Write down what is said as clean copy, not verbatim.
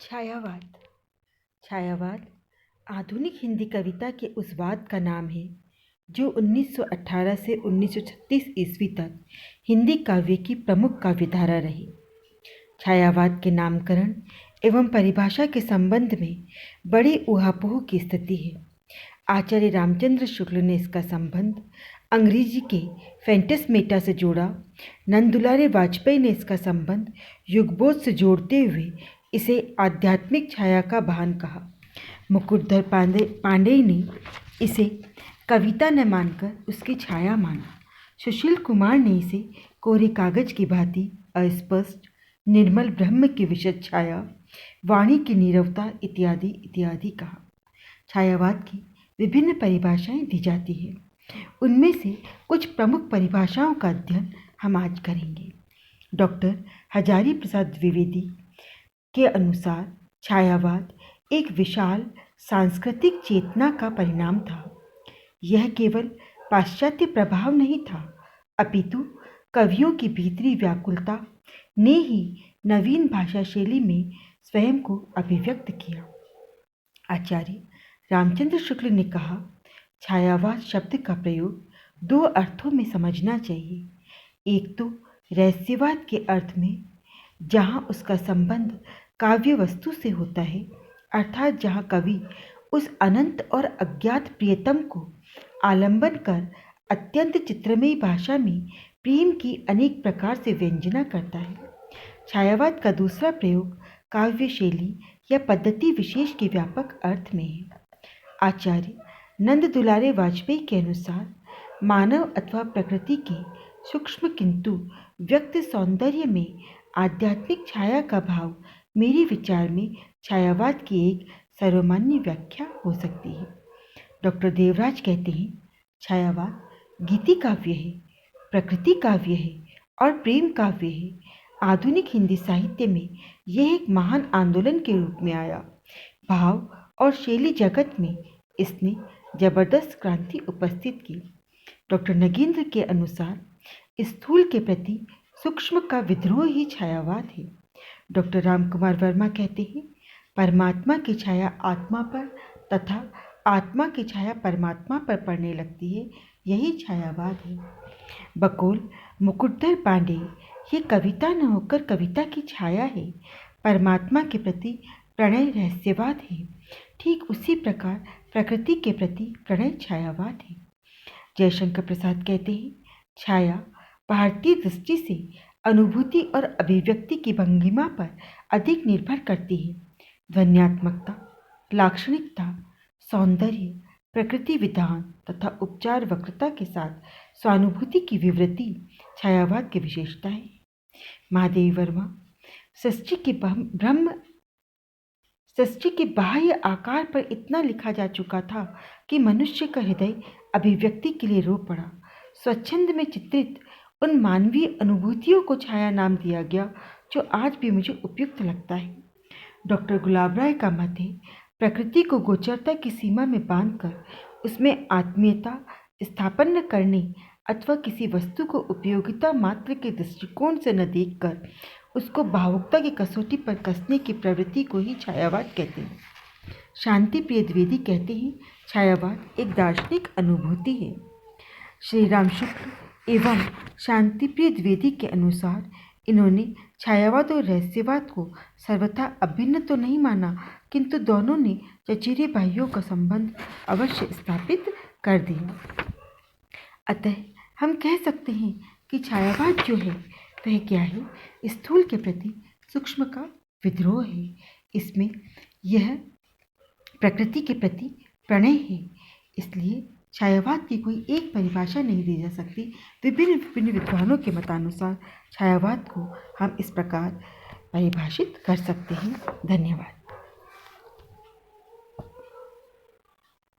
छायावाद। छायावाद आधुनिक हिंदी कविता के उस वाद का नाम है जो 1918 से 1936 ईस्वी तक हिंदी काव्य की प्रमुख काव्यधारा रही। छायावाद के नामकरण एवं परिभाषा के संबंध में बड़ी ऊहापोह की स्थिति है। आचार्य रामचंद्र शुक्ल ने इसका संबंध अंग्रेजी के फैंटेस्मेटा से जोड़ा। नंदुलारे वाजपेयी ने इसका संबंध युगबोध से जोड़ते हुए इसे आध्यात्मिक छाया का भान कहा। मुकुटधर पांडेय ने इसे कविता न मानकर उसकी छाया माना। सुशील कुमार ने इसे कोरे कागज की भांति अस्पष्ट निर्मल ब्रह्म की विशद छाया, वाणी की नीरवता इत्यादि इत्यादि कहा। छायावाद की विभिन्न परिभाषाएं दी जाती हैं। उनमें से कुछ प्रमुख परिभाषाओं का अध्ययन हम आज करेंगे। डॉक्टर हजारी प्रसाद द्विवेदी के अनुसार छायावाद एक विशाल सांस्कृतिक चेतना का परिणाम था। यह केवल पाश्चात्य प्रभाव नहीं था, अपितु कवियों की भीतरी व्याकुलता ने ही नवीन भाषा शैली में स्वयं को अभिव्यक्त किया। आचार्य रामचंद्र शुक्ल ने कहा, छायावाद शब्द का प्रयोग दो अर्थों में समझना चाहिए। एक तो रहस्यवाद के अर्थ में, जहाँ उसका संबंध काव्य वस्तु से होता है, अर्थात जहाँ कवि उस अनंत और अज्ञात प्रियतम को आलंबन कर अत्यंत चित्रमयी भाषा में प्रेम की अनेक प्रकार से व्यंजना करता है। छायावाद का दूसरा प्रयोग काव्य शैली या पद्धति विशेष के व्यापक अर्थ में है। आचार्य नंद दुलारे वाजपेयी के अनुसार मानव अथवा प्रकृति के सूक्ष्म किंतु व्यक्त सौंदर्य में आध्यात्मिक छाया का भाव मेरे विचार में छायावाद की एक सर्वमान्य व्याख्या हो सकती है। डॉक्टर देवराज कहते हैं, छायावाद गीति काव्य है, प्रकृति काव्य है और प्रेम काव्य है। आधुनिक हिंदी साहित्य में यह एक महान आंदोलन के रूप में आया। भाव और शैली जगत में इसने जबरदस्त क्रांति उपस्थित की। डॉक्टर नगेंद्र के अनुसार स्थूल के प्रति सूक्ष्म का विद्रोह ही छायावाद है। डॉक्टर रामकुमार वर्मा कहते हैं, परमात्मा की छाया आत्मा पर तथा आत्मा की छाया परमात्मा पर पड़ने लगती है, यही छायावाद है। बकौल मुकुटधर पांडेय, ये कविता न होकर कविता की छाया है। परमात्मा के प्रति प्रणय रहस्यवाद है। ठीक उसी प्रकार प्रकृति के प्रति प्रणय छायावाद है। जयशंकर प्रसाद कहते हैं, छाया भारतीय दृष्टि से अनुभूति और अभिव्यक्ति की भंगिमा पर अधिक निर्भर करती है। ध्वन्यात्मकता, लाक्षणिकता, सौंदर्य, प्रकृति विधान तथा उपचार वक्रता के साथ स्वानुभूति की विवृत्ति छायावाद की विशेषता है। महादेव वर्मा, सृष्टि के बाह्य आकार पर इतना लिखा जा चुका था कि मनुष्य का हृदय अभिव्यक्ति के लिए रो पड़ा। स्वच्छंद में चित्रित उन मानवीय अनुभूतियों को छाया नाम दिया गया जो आज भी मुझे उपयुक्त लगता है। डॉक्टर गुलाब राय का मत है, प्रकृति को गोचरता की सीमा में बांधकर उसमें आत्मीयता स्थापन करने अथवा किसी वस्तु को उपयोगिता मात्र के दृष्टिकोण से न देखकर उसको भावुकता की कसौटी पर कसने की प्रवृत्ति को ही छायावाद कहते हैं। शांति प्रिय द्विवेदी कहते हैं, छायावाद एक दार्शनिक अनुभूति है। श्री राम शुक्ल एवं शांति प्रिय द्विवेदी के अनुसार इन्होंने छायावाद और रहस्यवाद को सर्वथा अभिन्न तो नहीं माना, किंतु दोनों ने चचेरे भाइयों का संबंध अवश्य स्थापित कर दिया। अतः हम कह सकते हैं कि छायावाद जो है वह क्या है? स्थूल के प्रति सूक्ष्म का विद्रोह है। इसमें यह प्रकृति के प्रति प्रणय है। इसलिए छायावाद की कोई एक परिभाषा नहीं दी जा सकती। विभिन्न विद्वानों के मतानुसार छायावाद को हम इस प्रकार परिभाषित कर सकते हैं। धन्यवाद।